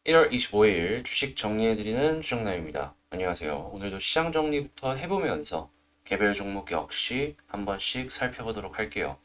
1월 25일 주식 정리해드리는 주정남입니다. 안녕하세요. 오늘도 시장 정리부터 해보면서 개별 종목 역시 한 번씩 살펴보도록 할게요.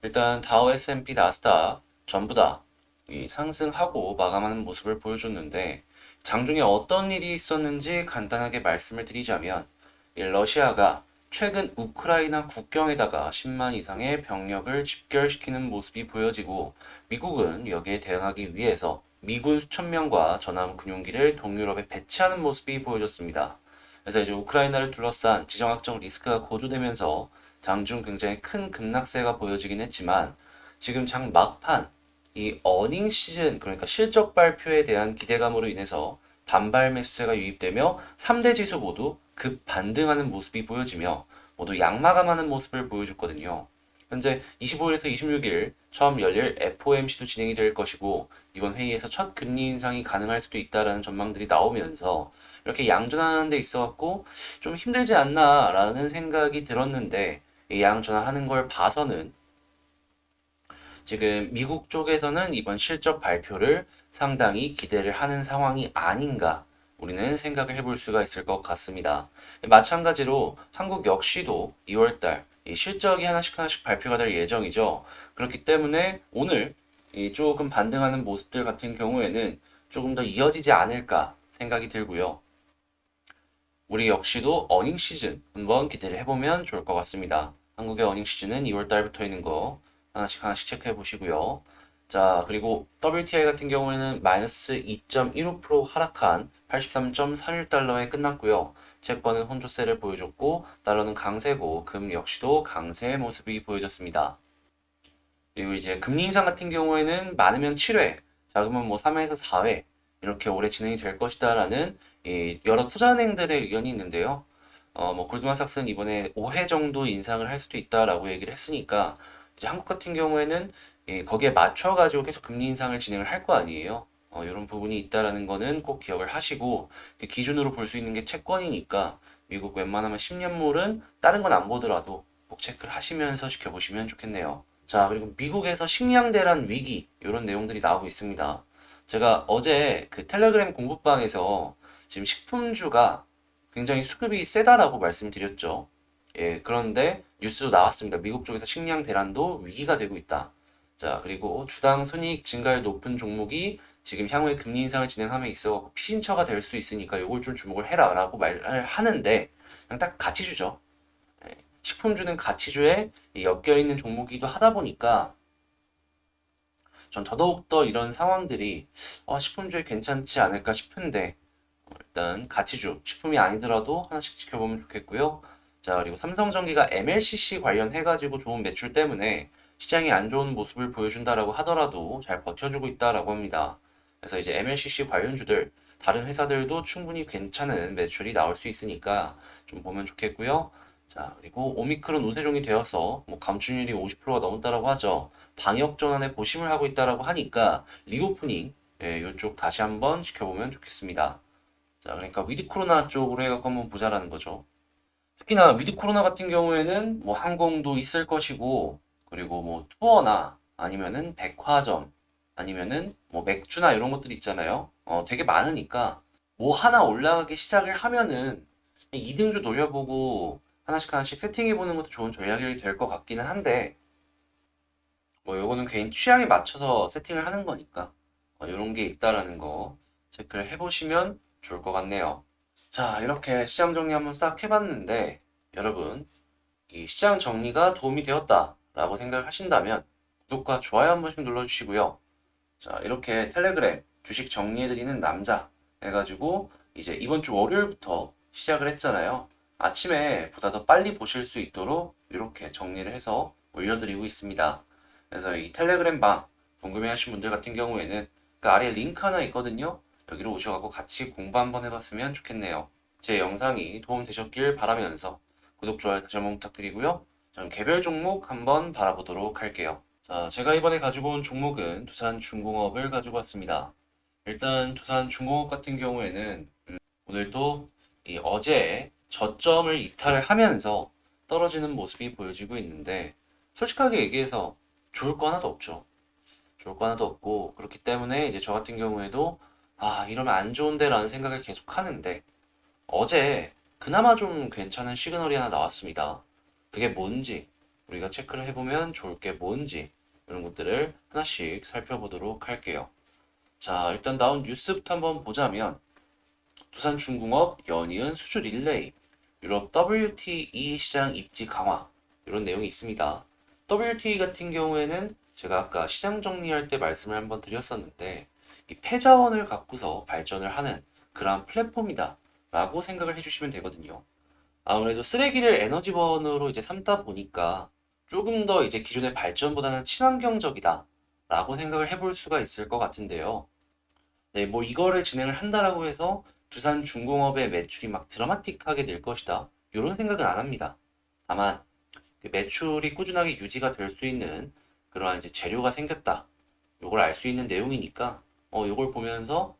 일단 다우, S&P, 나스닥 전부 다 이 상승하고 마감하는 모습을 보여줬는데 장중에 어떤 일이 있었는지 간단하게 말씀을 드리자면 이 러시아가 최근 우크라이나 국경에다가 10만 이상의 병력을 집결시키는 모습이 보여지고 미국은 여기에 대응하기 위해서 미군 수천 명과 전함 군용기를 동유럽에 배치하는 모습이 보여졌습니다. 그래서 이제 우크라이나를 둘러싼 지정학적 리스크가 고조되면서 장중 굉장히 큰 급락세가 보여지긴 했지만 지금 장 막판 이 어닝 시즌 그러니까 실적 발표에 대한 기대감으로 인해서 반발 매수세가 유입되며 3대 지수 모두 급 반등하는 모습이 보여지며 모두 양마감하는 모습을 보여줬거든요. 현재 25일에서 26일 처음 열릴 FOMC도 진행이 될 것이고 이번 회의에서 첫 금리 인상이 가능할 수도 있다라는 전망들이 나오면서 이렇게 양전하는 데 있어갖고 좀 힘들지 않나라는 생각이 들었는데 이 양전하는 걸 봐서는 지금 미국 쪽에서는 이번 실적 발표를 상당히 기대를 하는 상황이 아닌가 우리는 생각을 해볼 수가 있을 것 같습니다. 마찬가지로 한국 역시도 2월달 이 실적이 하나씩 하나씩 발표가 될 예정이죠. 그렇기 때문에 오늘 이 조금 반등하는 모습들 같은 경우에는 조금 더 이어지지 않을까 생각이 들고요. 우리 역시도 어닝 시즌 한번 기대를 해보면 좋을 것 같습니다. 한국의 어닝 시즌은 2월 달부터 있는 거 하나씩 하나씩 체크해 보시고요. 자, 그리고 WTI 같은 경우에는 마이너스 2.15% 하락한 83.31달러에 끝났고요. 채권은 혼조세를 보여줬고 달러는 강세고 금 역시도 강세의 모습이 보여졌습니다. 그리고 이제 금리 인상 같은 경우에는 많으면 7회, 작으면 뭐 3회에서 4회 이렇게 오래 진행이 될 것이다라는 이 여러 투자은행들의 의견이 있는데요. 뭐 골드만삭스는 이번에 5회 정도 인상을 할 수도 있다라고 얘기를 했으니까 이제 한국 같은 경우에는 거기에 맞춰가지고 계속 금리 인상을 진행을 할 거 아니에요. 이런 부분이 있다라는 거는 꼭 기억을 하시고 그 기준으로 볼 수 있는 게 채권이니까 미국 웬만하면 10년물은 다른 건 안 보더라도 꼭 체크를 하시면서 지켜보시면 좋겠네요. 자, 그리고 미국에서 식량 대란 위기 이런 내용들이 나오고 있습니다. 제가 어제 그 텔레그램 공부방에서 지금 식품주가 굉장히 수급이 세다라고 말씀드렸죠. 예, 그런데 뉴스도 나왔습니다. 미국 쪽에서 식량 대란도 위기가 되고 있다. 자, 그리고 주당 순이익 증가율 높은 종목이 지금 향후에 금리 인상을 진행함에 있어 피신처가 될 수 있으니까 이걸 좀 주목을 해라라고 말을 하는데 그냥 딱 가치주죠. 예, 식품주는 가치주에 엮여 있는 종목이기도 하다 보니까 전 더더욱더 이런 상황들이 식품주에 괜찮지 않을까 싶은데 일단 가치주, 식품이 아니더라도 하나씩 지켜보면 좋겠고요. 자, 그리고 삼성전기가 MLCC 관련해가지고 좋은 매출 때문에 시장이 안 좋은 모습을 보여준다라고 하더라도 잘 버텨주고 있다라고 합니다. 그래서 이제 MLCC 관련주들, 다른 회사들도 충분히 괜찮은 매출이 나올 수 있으니까 좀 보면 좋겠고요. 자, 그리고 오미크론 우세종이 되어서 뭐 감축률이 50%가 넘었다라고 하죠. 방역 전환에 고심을 하고 있다라고 하니까 리오프닝, 이쪽 다시 한번 지켜보면 좋겠습니다. 자, 그러니까 위드 코로나 쪽으로 해갖고 한번 보자라는 거죠. 특히나 위드 코로나 같은 경우에는 뭐 항공도 있을 것이고, 그리고 뭐 투어나 아니면은 백화점, 아니면은 뭐 맥주나 이런 것들 있잖아요. 되게 많으니까 뭐 하나 올라가기 시작을 하면은 이등주 돌려보고 하나씩 하나씩 세팅해보는 것도 좋은 전략이 될 것 같기는 한데, 뭐 요거는 개인 취향에 맞춰서 세팅을 하는 거니까, 이런 게 있다라는 거 체크를 해보시면 좋을 것 같네요. 자, 이렇게 시장 정리 한번 싹 해봤는데, 여러분, 이 시장 정리가 도움이 되었다라고 생각하신다면, 구독과 좋아요 한 번씩 눌러주시고요. 자, 이렇게 텔레그램 주식 정리해드리는 남자 해가지고, 이제 이번 주 월요일부터 시작을 했잖아요. 아침에 보다 더 빨리 보실 수 있도록 이렇게 정리를 해서 올려드리고 있습니다. 그래서 이 텔레그램 방 궁금해하신 분들 같은 경우에는 그 아래에 링크 하나 있거든요. 여기로 오셔가지고 같이 공부 한번 해봤으면 좋겠네요. 제 영상이 도움 되셨길 바라면서 구독, 좋아요 다시 한번 부탁드리고요. 저는 개별 종목 한번 바라보도록 할게요. 자, 제가 이번에 가지고 온 종목은 두산중공업을 가지고 왔습니다. 일단 두산중공업 같은 경우에는 오늘도 이 어제 저점을 이탈을 하면서 떨어지는 모습이 보여지고 있는데 솔직하게 얘기해서 좋을 거 하나도 없죠. 좋을 거 하나도 없고 그렇기 때문에 이제 저 같은 경우에도 아, 이러면 안 좋은데 라는 생각을 계속 하는데 어제 그나마 좀 괜찮은 시그널이 하나 나왔습니다. 그게 뭔지 우리가 체크를 해보면 좋을 게 뭔지 이런 것들을 하나씩 살펴보도록 할게요. 자, 일단 나온 뉴스부터 한번 보자면 두산중공업 연이은 수주 릴레이, 유럽 WTE 시장 입지 강화 이런 내용이 있습니다. WTE 같은 경우에는 제가 아까 시장 정리할 때 말씀을 한번 드렸었는데 이 폐자원을 갖고서 발전을 하는 그러한 플랫폼이다 라고 생각을 해주시면 되거든요. 아무래도 쓰레기를 에너지원으로 이제 삼다 보니까 조금 더 이제 기존의 발전보다는 친환경적이다 라고 생각을 해볼 수가 있을 것 같은데요. 네, 뭐 이거를 진행을 한다라고 해서 두산중공업의 매출이 막 드라마틱하게 늘 것이다. 이런 생각은 안 합니다. 다만 그 매출이 꾸준하게 유지가 될 수 있는 그러한 이제 재료가 생겼다. 요걸 알 수 있는 내용이니까 요걸 보면서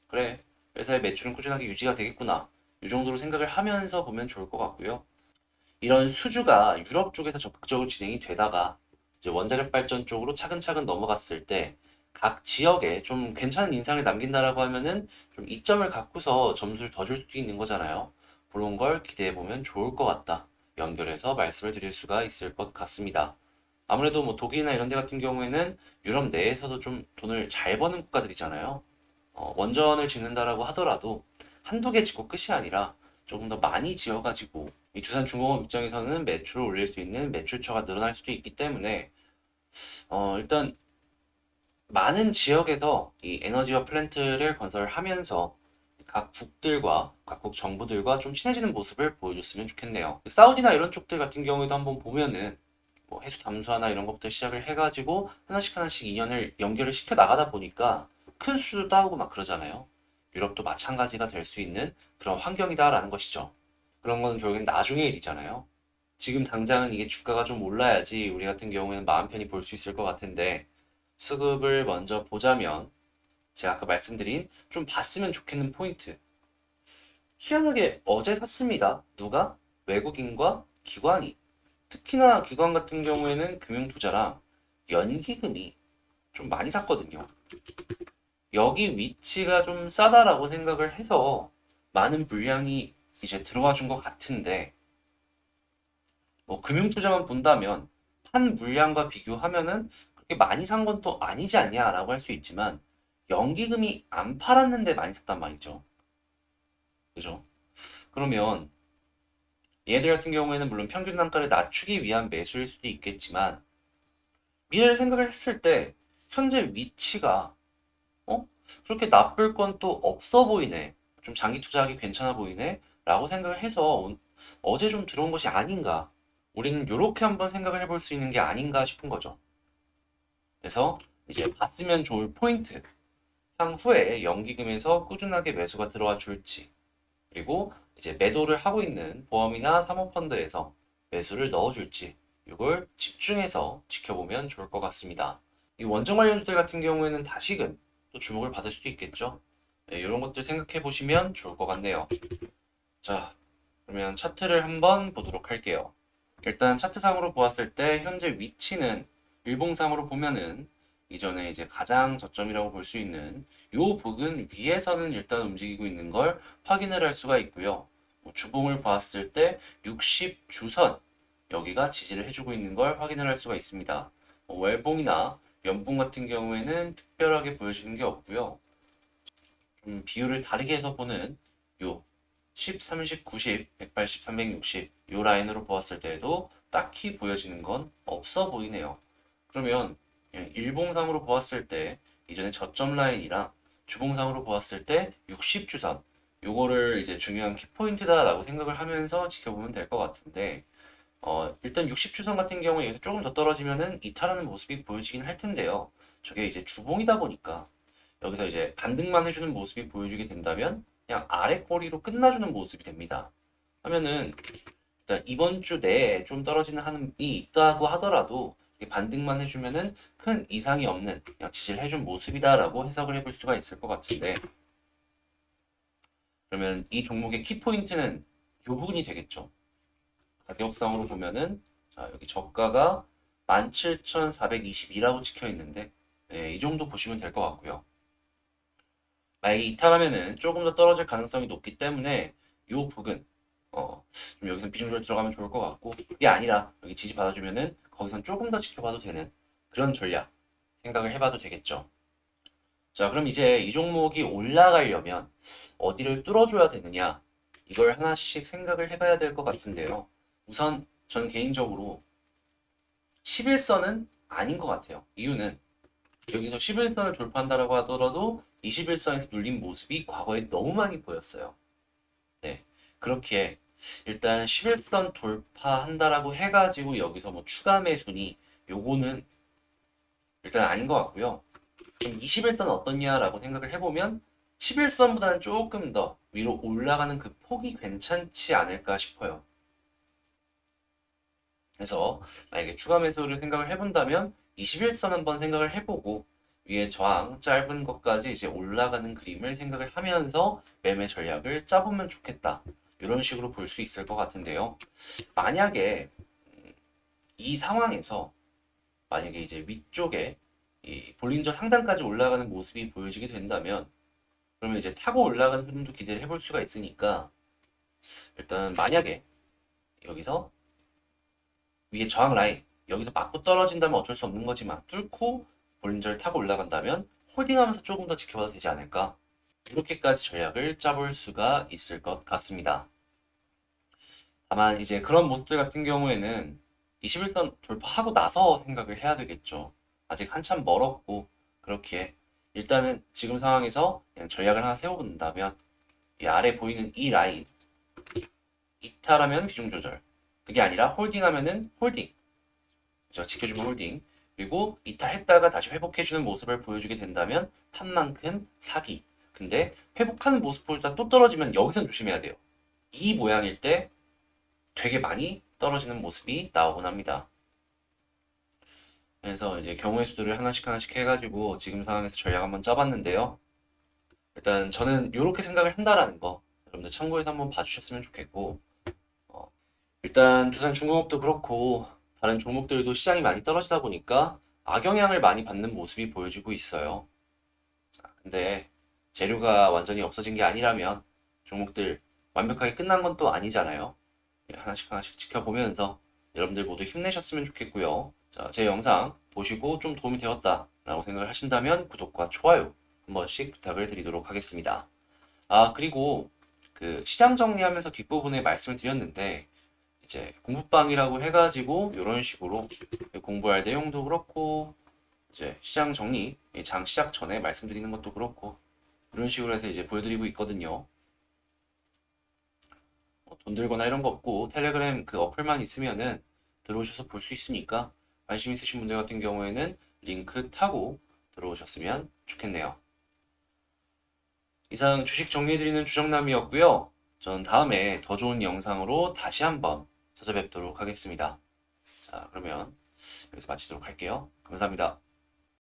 그래, 회사의 매출은 꾸준하게 유지가 되겠구나. 이 정도로 생각을 하면서 보면 좋을 것 같고요. 이런 수주가 유럽 쪽에서 적극적으로 진행이 되다가 이제 원자력 발전 쪽으로 차근차근 넘어갔을 때 각 지역에 좀 괜찮은 인상을 남긴다라고 하면은 좀 이점을 갖고서 점수를 더 줄 수도 있는 거잖아요. 그런 걸 기대해 보면 좋을 것 같다. 연결해서 말씀을 드릴 수가 있을 것 같습니다. 아무래도 뭐 독일이나 이런 데 같은 경우에는 유럽 내에서도 좀 돈을 잘 버는 국가들이잖아요. 원전을 짓는다라고 하더라도 한두 개 짓고 끝이 아니라 조금 더 많이 지어가지고 이 두산중공업 입장에서는 매출을 올릴 수 있는 매출처가 늘어날 수도 있기 때문에 일단 많은 지역에서 이 에너지와 플랜트를 건설하면서 각 국들과 각국 정부들과 좀 친해지는 모습을 보여줬으면 좋겠네요. 사우디나 이런 쪽들 같은 경우에도 한번 보면은 뭐 해수 담수화나 이런 것부터 시작을 해가지고 하나씩 하나씩 인연을 연결을 시켜 나가다 보니까 큰 수주도 따오고 막 그러잖아요. 유럽도 마찬가지가 될 수 있는 그런 환경이다라는 것이죠. 그런 건 결국엔 나중의 일이잖아요. 지금 당장은 이게 주가가 좀 올라야지 우리 같은 경우에는 마음 편히 볼 수 있을 것 같은데 수급을 먼저 보자면 제가 아까 말씀드린 좀 봤으면 좋겠는 포인트. 희한하게 어제 샀습니다. 누가? 외국인과 기관이. 특히나 기관 같은 경우에는 금융투자랑 연기금이 좀 많이 샀거든요. 여기 위치가 좀 싸다라고 생각을 해서 많은 물량이 이제 들어와 준 것 같은데 뭐 금융투자만 본다면 판 물량과 비교하면은 그렇게 많이 산 건 또 아니지 않냐라고 할 수 있지만 연기금이 안 팔았는데 많이 샀단 말이죠. 그죠? 그러면 얘들 같은 경우에는 물론 평균 단가를 낮추기 위한 매수일 수도 있겠지만 미래를 생각을 했을 때 현재 위치가 그렇게 나쁠 건 또 없어 보이네. 좀 장기 투자하기 괜찮아 보이네. 라고 생각을 해서 어제 좀 들어온 것이 아닌가. 우리는 이렇게 한번 생각을 해볼 수 있는 게 아닌가 싶은 거죠. 그래서 이제 봤으면 좋을 포인트. 향후에 연기금에서 꾸준하게 매수가 들어와 줄지, 그리고 이제 매도를 하고 있는 보험이나 사모펀드에서 매수를 넣어줄지, 이걸 집중해서 지켜보면 좋을 것 같습니다. 이 원전 관련주들 같은 경우에는 다시금 또 주목을 받을 수도 있겠죠. 네, 이런 것들 생각해 보시면 좋을 것 같네요. 자, 그러면 차트를 한번 보도록 할게요. 일단 차트상으로 보았을 때 현재 위치는 일봉상으로 보면은 이전에 이제 가장 저점이라고 볼 수 있는 요 부근 위에서는 일단 움직이고 있는 걸 확인을 할 수가 있고요. 뭐 주봉을 보았을 때 60주선 여기가 지지를 해주고 있는 걸 확인을 할 수가 있습니다. 월봉이나 연봉 같은 경우에는 특별하게 보여지는 게 없고요. 좀 비율을 다르게 해서 보는 요 10, 30, 90, 180, 360 요 라인으로 보았을 때에도 딱히 보여지는 건 없어 보이네요. 그러면 일봉상으로 보았을 때 이전에 저점 라인이랑 주봉상으로 보았을 때 60주선 요거를 이제 중요한 키포인트다라고 생각을 하면서 지켜보면 될 것 같은데 일단 60주선 같은 경우에 여기서 조금 더 떨어지면은 이탈하는 모습이 보여지긴 할 텐데요. 저게 이제 주봉이다 보니까 여기서 이제 반등만 해주는 모습이 보여주게 된다면 그냥 아래 꼬리로 끝나주는 모습이 됩니다. 하면은 일단 이번 주 내에 좀 떨어지는 한이 있다고 하더라도 반등만 해주면은 큰 이상이 없는 그냥 지지를 해준 모습이다라고 해석을 해볼 수가 있을 것 같은데 그러면 이 종목의 키포인트는 이 부분이 되겠죠. 가격상으로 보면은 자 여기 저가가 17,422라고 찍혀 있는데 이 정도 보시면 될 것 같고요. 만약에 이탈하면은 조금 더 떨어질 가능성이 높기 때문에 요 부근 좀 여기서 비중 조절 들어가면 좋을 것 같고, 그게 아니라 여기 지지 받아주면은 거기선 조금 더 지켜봐도 되는 그런 전략 생각을 해봐도 되겠죠. 자, 그럼 이제 이 종목이 올라가려면 어디를 뚫어줘야 되느냐, 이걸 하나씩 생각을 해봐야 될 것 같은데요. 우선 저는 개인적으로 11선은 아닌 것 같아요. 이유는 여기서 11선을 돌파한다라고 하더라도 21선에서 눌린 모습이 과거에 너무 많이 보였어요. 네. 그렇게 일단 11선 돌파한다라고 해가지고 여기서 뭐 추가 매수니 요거는 일단 아닌 것 같고요. 그럼 21선은 어떻냐라고 생각을 해보면 11선보다는 조금 더 위로 올라가는 그 폭이 괜찮지 않을까 싶어요. 그래서 만약에 추가 매수를 생각을 해본다면 21선 한번 생각을 해보고 위에 저항 짧은 것까지 이제 올라가는 그림을 생각을 하면서 매매 전략을 짜보면 좋겠다. 이런 식으로 볼 수 있을 것 같은데요. 만약에 이 상황에서 만약에 이제 위쪽에 이 볼린저 상단까지 올라가는 모습이 보여지게 된다면 그러면 이제 타고 올라가는 흐름도 기대를 해볼 수가 있으니까 일단 만약에 여기서 위에 저항 라인 여기서 맞고 떨어진다면 어쩔 수 없는 거지만 뚫고 볼린저를 타고 올라간다면 홀딩하면서 조금 더 지켜봐도 되지 않을까, 이렇게까지 전략을 짜볼 수가 있을 것 같습니다. 다만 이제 그런 모습들 같은 경우에는 21선 돌파하고 나서 생각을 해야 되겠죠. 아직 한참 멀었고, 그렇게 일단은 지금 상황에서 그냥 전략을 하나 세워본다면 이 아래 보이는 이 라인 이탈하면 비중 조절, 그게 아니라 홀딩하면은 홀딩, 그죠? 지켜주면 홀딩, 그리고 이탈했다가 다시 회복해주는 모습을 보여주게 된다면 한 만큼 사기. 근데 회복하는 모습보다 또 떨어지면 여기선 조심해야 돼요. 이 모양일 때 되게 많이 떨어지는 모습이 나오곤 합니다. 그래서 이제 경우의 수들을 하나씩 하나씩 해가지고 지금 상황에서 전략 한번 짜봤는데요. 일단 저는 이렇게 생각을 한다라는 거 여러분들 참고해서 한번 봐주셨으면 좋겠고, 일단 두산 중공업도 그렇고 다른 종목들도 시장이 많이 떨어지다 보니까 악영향을 많이 받는 모습이 보여지고 있어요. 자, 근데 재료가 완전히 없어진 게 아니라면 종목들 완벽하게 끝난 건 또 아니잖아요. 하나씩 하나씩 지켜보면서 여러분들 모두 힘내셨으면 좋겠고요. 자, 제 영상 보시고 좀 도움이 되었다라고 생각을 하신다면 구독과 좋아요 한 번씩 부탁을 드리도록 하겠습니다. 아, 그리고 그 시장 정리하면서 뒷부분에 말씀을 드렸는데 이제 공부방이라고 해가지고 이런 식으로 공부할 내용도 그렇고 이제 시장 정리, 장 시작 전에 말씀드리는 것도 그렇고 이런 식으로 해서 이제 보여드리고 있거든요. 돈 들거나 이런 거 없고 텔레그램 그 어플만 있으면은 들어오셔서 볼 수 있으니까 관심 있으신 분들 같은 경우에는 링크 타고 들어오셨으면 좋겠네요. 이상 주식 정리해드리는 주정남이었고요. 전 다음에 더 좋은 영상으로 다시 한번 찾아뵙도록 하겠습니다. 자, 그러면 여기서 마치도록 할게요. 감사합니다.